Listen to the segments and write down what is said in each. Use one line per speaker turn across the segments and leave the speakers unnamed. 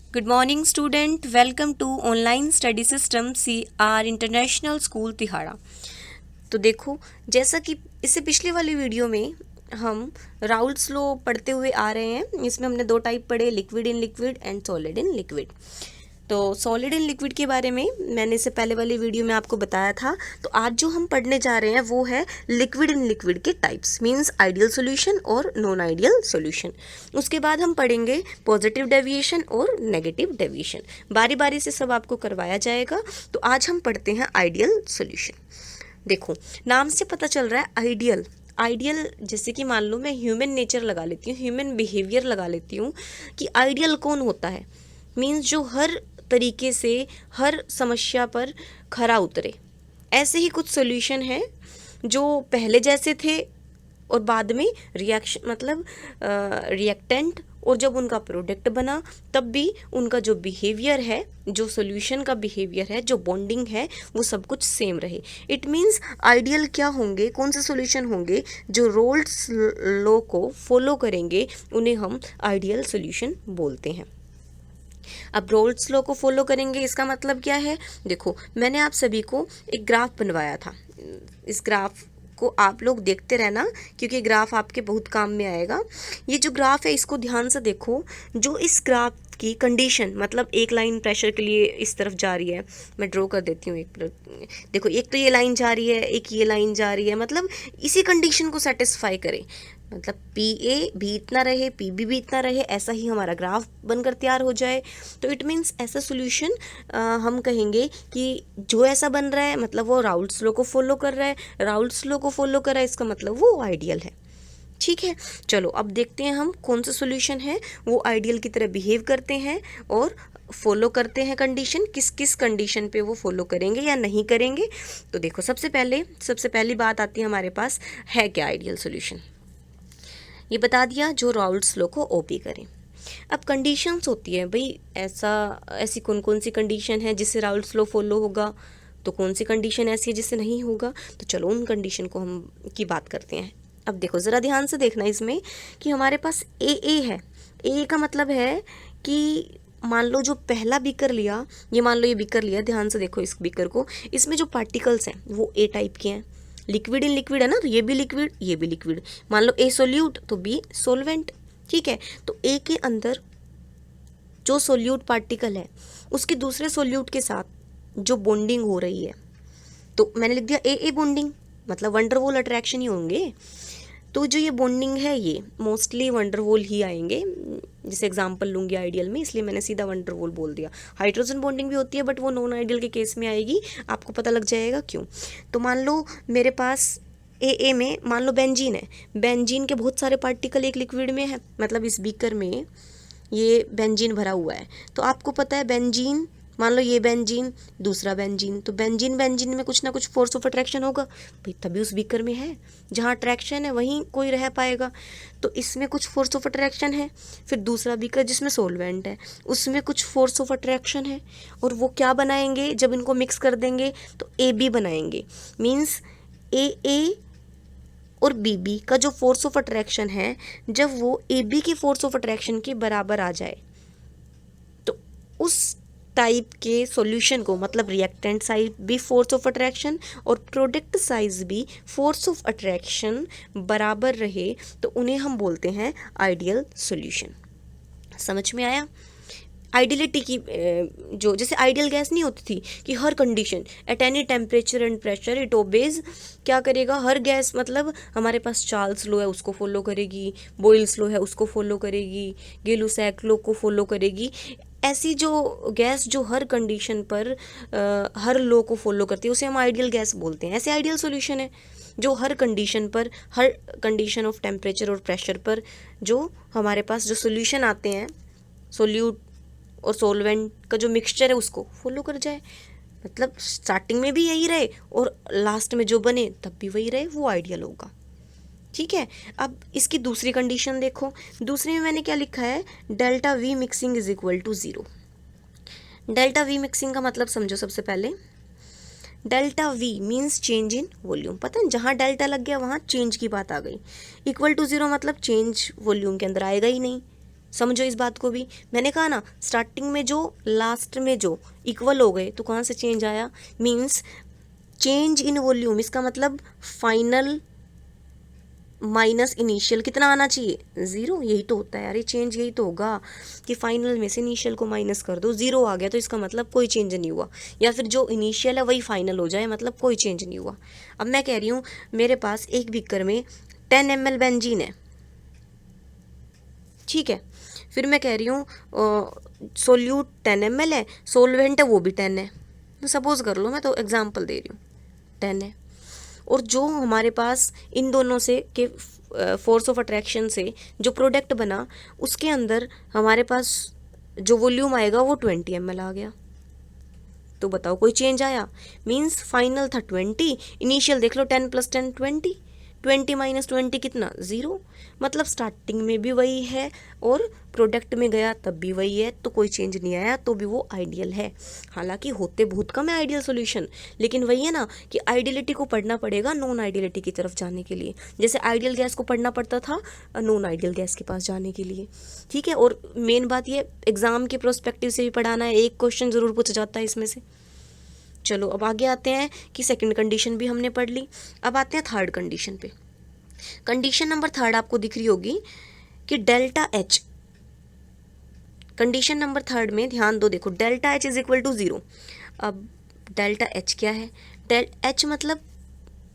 Good morning student, welcome to online study system CR international school Tihada. तो देखो, जैसा कि इससे पिछले वाली वीडियो में हम राउल्ट्स लॉ पढ़ते हुए आ रहे हैं। इसमें हमने दो टाइप पढ़े, liquid in liquid and solid in liquid. तो सॉलिड इन लिक्विड के बारे में मैंने इससे पहले वाली वीडियो में आपको बताया था। तो आज जो हम पढ़ने जा रहे हैं वो है लिक्विड इन लिक्विड के टाइप्स, मींस आइडियल सॉल्यूशन और नॉन आइडियल सॉल्यूशन। उसके बाद हम पढ़ेंगे पॉजिटिव डेविएशन और नेगेटिव डेविएशन। बारी बारी से सब आपको करवाया जाएगा। तो आज हम पढ़ते हैं आइडियल सॉल्यूशन। देखो, नाम से पता चल रहा है आइडियल। आइडियल जैसे कि मान लो मैं ह्यूमन नेचर लगा लेती हूँ, ह्यूमन बिहेवियर लगा लेती हूँ कि आइडियल कौन होता है, मीन्स जो हर तरीके से हर समस्या पर खरा उतरे। ऐसे ही कुछ सॉल्यूशन है जो पहले जैसे थे और बाद में रिएक्शन मतलब रिएक्टेंट, और जब उनका प्रोडक्ट बना तब भी उनका जो बिहेवियर है, जो सॉल्यूशन का बिहेवियर है, जो बॉन्डिंग है, वो सब कुछ सेम रहे। इट मीन्स आइडियल क्या होंगे, कौन से सॉल्यूशन होंगे जो रोल्स लॉ को फॉलो करेंगे, उन्हें हम आइडियल सॉल्यूशन बोलते हैं। अब रोल्स लॉ को फॉलो करेंगे इसका मतलब क्या है? देखो, मैंने आप सभी को एक ग्राफ बनवाया था। इस ग्राफ को आप लोग देखते रहना क्योंकि ग्राफ आपके बहुत काम में आएगा। ये जो ग्राफ है इसको ध्यान से देखो। जो इस ग्राफ की कंडीशन, मतलब एक लाइन प्रेशर के लिए इस तरफ जा रही है, मैं ड्रॉ कर देती हूँ। देखो, एक तो ये लाइन जा रही है, एक ये लाइन जा रही है, मतलब इसी कंडीशन को सेटिस्फाई करे, मतलब PA भी इतना रहे, PB भी इतना रहे, ऐसा ही हमारा ग्राफ बनकर तैयार हो जाए। तो इट मीन्स ऐसा सॉल्यूशन हम कहेंगे कि जो ऐसा बन रहा है मतलब वो राउल्ट्स लॉ को फॉलो कर रहा है। राउल्ट्स लॉ को फॉलो कर रहा है इसका मतलब वो आइडियल है। ठीक है, चलो अब देखते हैं हम कौन सा सॉल्यूशन है वो आइडियल की तरह बिहेव करते हैं और फॉलो करते हैं कंडीशन। किस किस कंडीशन पे वो फॉलो करेंगे या नहीं करेंगे। तो देखो, सबसे पहली बात आती है हमारे पास है क्या आइडियल सॉल्यूशन। ये बता दिया, जो राउल्ट्स लॉ को ओबे करें। अब कंडीशंस होती है भाई, ऐसी कौन कौन सी कंडीशन है जिससे राउल्ट्स लॉ फॉलो होगा, तो कौन सी कंडीशन ऐसी है जिससे नहीं होगा। तो चलो उन कंडीशन को हम की बात करते हैं। अब देखो, ज़रा ध्यान से देखना इसमें कि हमारे पास ए है। ए का मतलब है कि मान लो जो पहला बीकर लिया, ये मान लो ये बीकर लिया, ध्यान से देखो इस बीकर को। इसमें जो पार्टिकल्स हैं वो ए टाइप के हैं। लिक्विड इन लिक्विड है ना, तो ये भी लिक्विड, ये भी लिक्विड। मान लो ए सोल्यूट तो बी सोलवेंट। ठीक है, तो ए के अंदर जो सोल्यूट पार्टिकल है उसके दूसरे सोल्यूट के साथ जो बॉन्डिंग हो रही है, तो मैंने लिख दिया ए बॉन्डिंग, मतलब वंडरवॉल अट्रैक्शन ही होंगे। तो जो ये बॉन्डिंग है ये मोस्टली वंडरवॉल ही आएंगे। जैसे एग्जांपल लूँगी आइडियल में, इसलिए मैंने सीधा वंडरवॉल बोल दिया। हाइड्रोजन बॉन्डिंग भी होती है बट वो नॉन आइडियल के केस में आएगी, आपको पता लग जाएगा क्यों। तो मान लो मेरे पास ए में मान लो बेंजीन है। बेंजीन के बहुत सारे पार्टिकल एक लिक्विड में है, मतलब इस बीकर में ये बेंजीन भरा हुआ है। तो आपको पता है बेंजीन, मान लो ये बेंजीन, दूसरा बेंजीन, तो बेंजीन में कुछ ना कुछ फोर्स ऑफ अट्रैक्शन होगा भाई, तभी उस बीकर में है। जहाँ अट्रैक्शन है वहीं कोई रह पाएगा। तो इसमें कुछ फोर्स ऑफ अट्रैक्शन है। फिर दूसरा बीकर जिसमें सोलवेंट है उसमें कुछ फोर्स ऑफ अट्रैक्शन है, और वो क्या बनाएंगे जब इनको मिक्स कर देंगे, तो AB बनाएंगे। मीन्स AA और BB का जो फोर्स ऑफ अट्रैक्शन है, जब वो AB के फोर्स ऑफ अट्रैक्शन के बराबर आ जाए, तो उस टाइप के सॉल्यूशन को, मतलब रिएक्टेंट साइड भी फोर्स ऑफ अट्रैक्शन और प्रोडक्ट साइज भी फोर्स ऑफ अट्रैक्शन बराबर रहे, तो उन्हें हम बोलते हैं आइडियल सॉल्यूशन। समझ में आया? आइडियलिटी की जो जैसे आइडियल गैस नहीं होती थी कि हर condition at any temperature and pressure it obeys, क्या करेगा हर गैस, मतलब हमारे पास चार्ल्स लॉ है उसको फॉलो करेगी, बॉयल्स लॉ है उसको फॉलो करेगी, गेलुसैक लॉ को फॉलो करेगी। ऐसी जो गैस जो हर कंडीशन पर हर लॉ को फॉलो करती है उसे हम आइडियल गैस बोलते हैं। ऐसे आइडियल सॉल्यूशन है जो हर कंडीशन पर, हर कंडीशन ऑफ टेम्परेचर और प्रेशर पर जो हमारे पास जो सॉल्यूशन आते हैं, सोल्यूट और सोलवेंट का जो मिक्सचर है उसको फॉलो कर जाए, मतलब स्टार्टिंग में भी यही रहे और लास्ट में जो बने तब भी वही रहे, वो आइडियल होगा। ठीक है, अब इसकी दूसरी कंडीशन देखो। दूसरी में मैंने क्या लिखा है, delta V mixing is equal to 0। Delta V mixing का मतलब समझो। सबसे पहले delta V means change in volume. पता है, जहाँ डेल्टा लग गया वहाँ चेंज की बात आ गई। इक्वल टू 0 मतलब चेंज वॉल्यूम के अंदर आएगा ही नहीं। समझो इस बात को भी। मैंने कहा ना स्टार्टिंग में जो लास्ट में जो इक्वल हो गए तो कहाँ से चेंज आया, मीन्स चेंज इन वॉल्यूम। इसका मतलब फाइनल माइनस इनिशियल कितना आना चाहिए, 0। यही तो होता है यार, ये चेंज यही तो होगा कि फाइनल में से इनिशियल को माइनस कर दो, 0 आ गया तो इसका मतलब कोई चेंज नहीं हुआ, या फिर जो इनिशियल है वही फाइनल हो जाए, मतलब कोई चेंज नहीं हुआ। अब मैं कह रही हूँ मेरे पास एक बीकर में 10 ml बेंजीन है, ठीक है। फिर मैं कह रही हूँ सोल्यूट 10 ml है, सोलवेंट है वो भी 10 है, सपोज कर लो, मैं तो एग्जांपल दे रही हूँ, 10 है। और जो हमारे पास इन दोनों से के फोर्स ऑफ अट्रैक्शन से जो प्रोडक्ट बना उसके अंदर हमारे पास जो वॉल्यूम आएगा वो 20 ml आ गया। तो बताओ कोई चेंज आया, मीन्स फाइनल था 20, इनिशियल देख लो 10 + 10 20, 20 - 20 कितना, 0। मतलब स्टार्टिंग में भी वही है और प्रोडक्ट में गया तब भी वही है, तो कोई चेंज नहीं आया, तो भी वो आइडियल है। हालांकि होते बहुत कम है आइडियल सॉल्यूशन, लेकिन वही है ना कि आइडियलिटी को पढ़ना पड़ेगा नॉन आइडियलिटी की तरफ जाने के लिए, जैसे आइडियल गैस को पढ़ना पड़ता था नॉन आइडियल गैस के पास जाने के लिए, ठीक है। और मेन बात ये एग्जाम के प्रोस्पेक्टिव से भी पढ़ाना है, एक क्वेश्चन जरूर पूछा जाता है इसमें से। चलो अब आगे आते हैं कि सेकंड कंडीशन भी हमने पढ़ ली, अब आते हैं थर्ड कंडीशन पे। कंडीशन नंबर थर्ड आपको दिख रही होगी कि delta H, condition number third में ध्यान दो, देखो delta H is equal to 0। अब डेल्टा एच क्या है, एच मतलब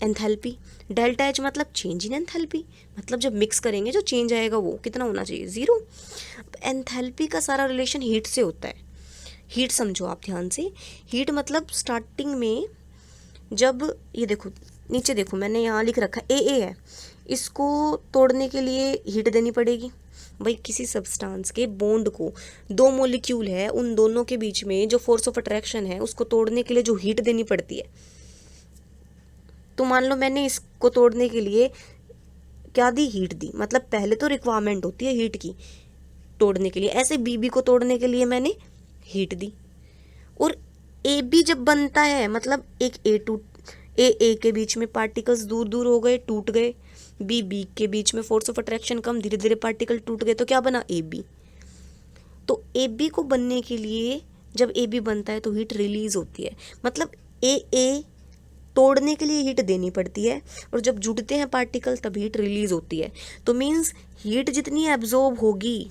एंथैल्पी, डेल्टा एच मतलब चेंज इन एंथैल्पी, मतलब जब मिक्स करेंगे जो चेंज आएगा वो कितना होना चाहिए, 0। एंथैल्पी का सारा रिलेशन हीट से होता है। हीट समझो आप ध्यान से, हीट मतलब स्टार्टिंग में जब ये देखो नीचे देखो मैंने यहाँ लिख रखा ए है, इसको तोड़ने के लिए हीट देनी पड़ेगी। भाई किसी सब्सटेंस के बॉन्ड को, दो मॉलिक्यूल है उन दोनों के बीच में जो फोर्स ऑफ अट्रैक्शन है उसको तोड़ने के लिए जो हीट देनी पड़ती है, तो मान लो मैंने इसको तोड़ने के लिए क्या दी, हीट दी। मतलब पहले तो रिक्वायरमेंट होती है हीट की तोड़ने के लिए, ऐसे बीबी को तोड़ने के लिए मैंने हीट दी। और ए बी जब बनता है मतलब एक ए के बीच में पार्टिकल्स दूर दूर हो गए, टूट गए, बी के बीच में फोर्स ऑफ अट्रैक्शन कम, धीरे धीरे पार्टिकल टूट गए, तो क्या बना, ए बी। तो ए बी को बनने के लिए जब ए बी बनता है तो हीट रिलीज होती है, मतलब ए तोड़ने के लिए हीट देनी पड़ती है, और जब जुड़ते हैं पार्टिकल तब हीट रिलीज होती है। तो मीन्स हीट जितनी एब्जॉर्ब होगी,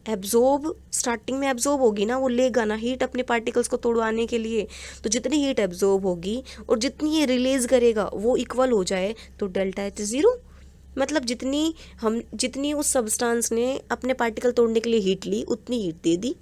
एब्जॉर्ब स्टार्टिंग में एब्जॉर्ब होगी ना, वो लेगा ना हीट अपने पार्टिकल्स को तोड़वाने के लिए, तो जितनी हीट एब्जॉर्ब होगी और जितनी ये रिलीज करेगा वो इक्वल हो जाए, तो डेल्टा एच 0। मतलब जितनी उस सब्सटेंस ने अपने पार्टिकल तोड़ने के लिए हीट ली उतनी हीट दे दी,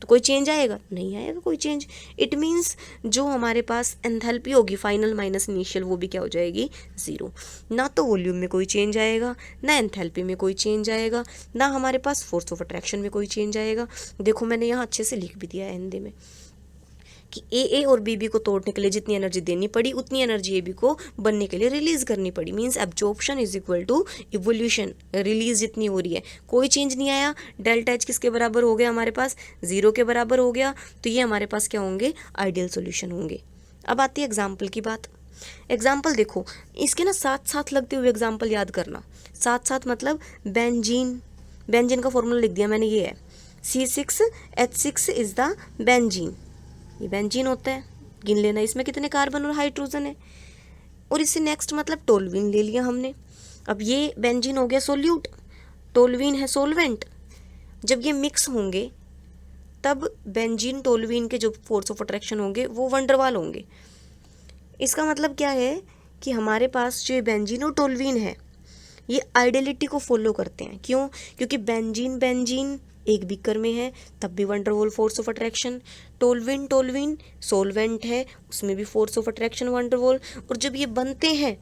तो कोई चेंज आएगा, नहीं आएगा कोई चेंज। इट मीन्स जो हमारे पास एंथैल्पी होगी फाइनल माइनस इनिशियल वो भी क्या हो जाएगी, 0। ना तो वॉल्यूम में कोई चेंज आएगा, ना एंथैल्पी में कोई चेंज आएगा, ना हमारे पास फोर्स ऑफ अट्रैक्शन में कोई चेंज आएगा। देखो मैंने यहाँ अच्छे से लिख भी दिया है हिंदी में कि ए और बी को तोड़ने के लिए जितनी एनर्जी देनी पड़ी उतनी एनर्जी ए बी को बनने के लिए रिलीज करनी पड़ी। Means absorption is equal to evolution, release जितनी हो रही है, कोई चेंज नहीं आया। डेल्टा एच किसके बराबर हो गया हमारे पास, 0 के बराबर हो गया, तो ये हमारे पास क्या होंगे, आइडियल सोल्यूशन होंगे। अब आती है एग्जाम्पल की बात। एग्जाम्पल देखो इसके ना साथ साथ लगते हुए एग्जाम्पल याद करना, साथ साथ मतलब बेंजीन का फॉर्मूला लिख दिया मैंने, ये है C6H6 इज द बेंजीन, ये बेंजीन होता है, गिन लेना इसमें कितने कार्बन और हाइड्रोजन है। और इससे नेक्स्ट मतलब टोल्यूइन ले लिया हमने। अब ये बेंजीन हो गया सोल्यूट, टोल्यूइन है सोलवेंट। जब ये मिक्स होंगे तब बेंजीन टोल्यूइन के जो फोर्स ऑफ अट्रैक्शन होंगे वो वंडरवाल होंगे। इसका मतलब क्या है कि हमारे पास जो बेंजीन और टोल्यूइन है ये आइडियलिटी को फॉलो करते हैं। क्यों, क्योंकि बेंजीन एक बीकर में है तब भी van der Waals force of attraction, toluene solvent है उसमें भी फोर्स ऑफ अट्रैक्शन वंडरवॉल। और जब ये बनते हैं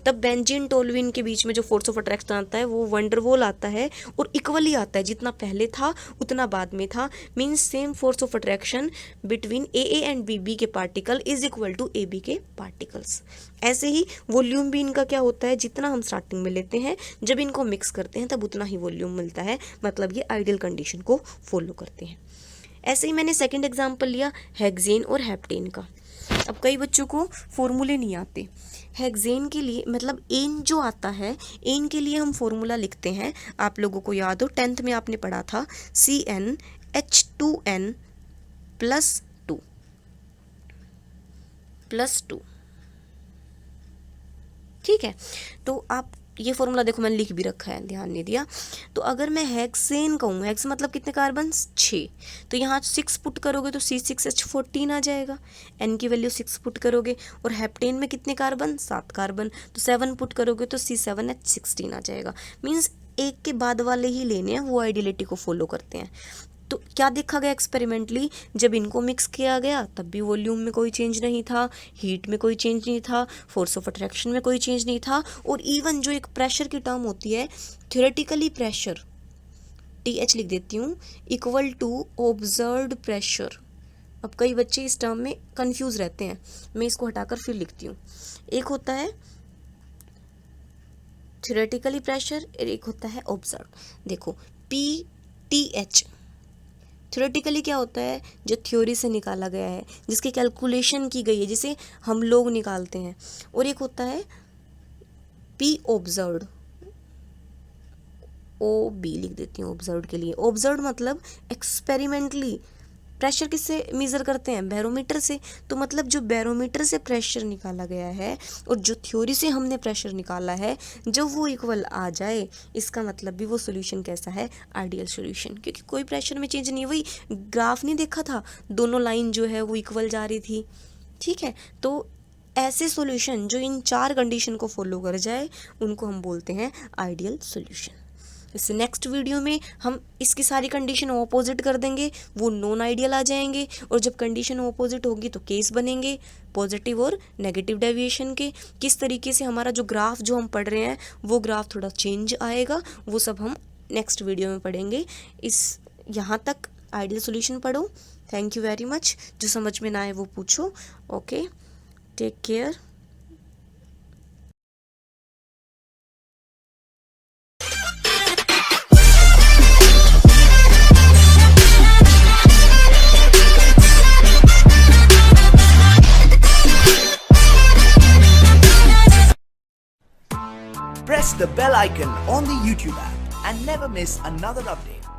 तब बेंजीन टोल्यूइन के बीच में जो फोर्स ऑफ अट्रैक्शन आता है वो वंडरवॉल आता है, और इक्वली आता है, जितना पहले था उतना बाद में था। Means same force of attraction between A and B के particle is equal to A B के पार्टिकल्स। ऐसे ही वॉल्यूम भी इनका क्या होता है, जितना हम स्टार्टिंग में लेते हैं जब इनको मिक्स करते हैं तब उतना ही वॉल्यूम मिलता है, मतलब ये आइडियल कंडीशन को फॉलो करते हैं। ऐसे ही मैंने सेकंड एग्जांपल लिया हेक्सेन और हेप्टेन का। अब कई बच्चों को फॉर्मूले नहीं आते, हेक्सेन के लिए मतलब एन जो आता है, एन के लिए हम फॉर्मूला लिखते हैं, आप लोगों को याद हो 10th में आपने पढ़ा था CnH2n +2 ठीक है। तो आप ये फॉर्मूला देखो मैंने लिख भी रखा है, ध्यान नहीं दिया। तो अगर मैं हेक्सेन कहूँ, हेक्स मतलब कितने कार्बन 6, तो यहाँ 6 पुट करोगे तो C6H14 आ जाएगा, N की वैल्यू 6 पुट करोगे। और हेप्टेन में कितने कार्बन, 7 कार्बन, तो 7 पुट करोगे तो C7H16 आ जाएगा। मीन्स एक के बाद वाले ही लेने हैं, वो आइडियलिटी को फॉलो करते हैं। तो क्या देखा गया एक्सपेरिमेंटली, जब इनको मिक्स किया गया तब भी वॉल्यूम में कोई चेंज नहीं था, हीट में कोई चेंज नहीं था, फोर्स ऑफ अट्रैक्शन में कोई चेंज नहीं था, और इवन जो एक प्रेशर की टर्म होती है थ्योरेटिकली प्रेशर, TH लिख देती हूँ, इक्वल टू ऑब्जर्व्ड प्रेशर। अब कई बच्चे इस टर्म में कंफ्यूज रहते हैं, मैं इसको हटाकर फिर लिखती हूँ। एक होता है थ्योरेटिकली प्रेशर और एक होता है ऑब्जर्व। देखो PTH थ्योरेटिकली क्या होता है, जो थ्योरी से निकाला गया है, जिसकी कैलकुलेशन की गई है, जिसे हम लोग निकालते हैं। और एक होता है P ऑब्जर्व्ड, OB लिख देती हूँ ऑब्जर्व्ड के लिए। ऑब्जर्व्ड मतलब एक्सपेरिमेंटली। प्रेशर किससे मेज़र करते हैं, बैरोमीटर से। तो मतलब जो बैरोमीटर से प्रेशर निकाला गया है और जो थ्योरी से हमने प्रेशर निकाला है, जब वो इक्वल आ जाए, इसका मतलब भी वो सॉल्यूशन कैसा है, आइडियल सॉल्यूशन। क्योंकि कोई प्रेशर में चेंज नहीं, वही ग्राफ नहीं देखा था, दोनों लाइन जो है वो इक्वल जा रही थी, ठीक है। तो ऐसे सॉल्यूशन जो इन 4 कंडीशन को फॉलो कर जाए, उनको हम बोलते हैं आइडियल सॉल्यूशन। इससे नेक्स्ट वीडियो में हम इसकी सारी कंडीशन ऑपोजिट कर देंगे, वो नॉन आइडियल आ जाएंगे। और जब कंडीशन ऑपोजिट होगी तो केस बनेंगे पॉजिटिव और नेगेटिव डेविएशन के। किस तरीके से हमारा जो ग्राफ जो हम पढ़ रहे हैं वो ग्राफ थोड़ा चेंज आएगा, वो सब हम नेक्स्ट वीडियो में पढ़ेंगे। इस यहाँ तक आइडियल सॉल्यूशन पढ़ो। Thank you very much. जो समझ में ना आए वो पूछो। Okay, take care.
Press the bell icon on the YouTube app and never miss another update.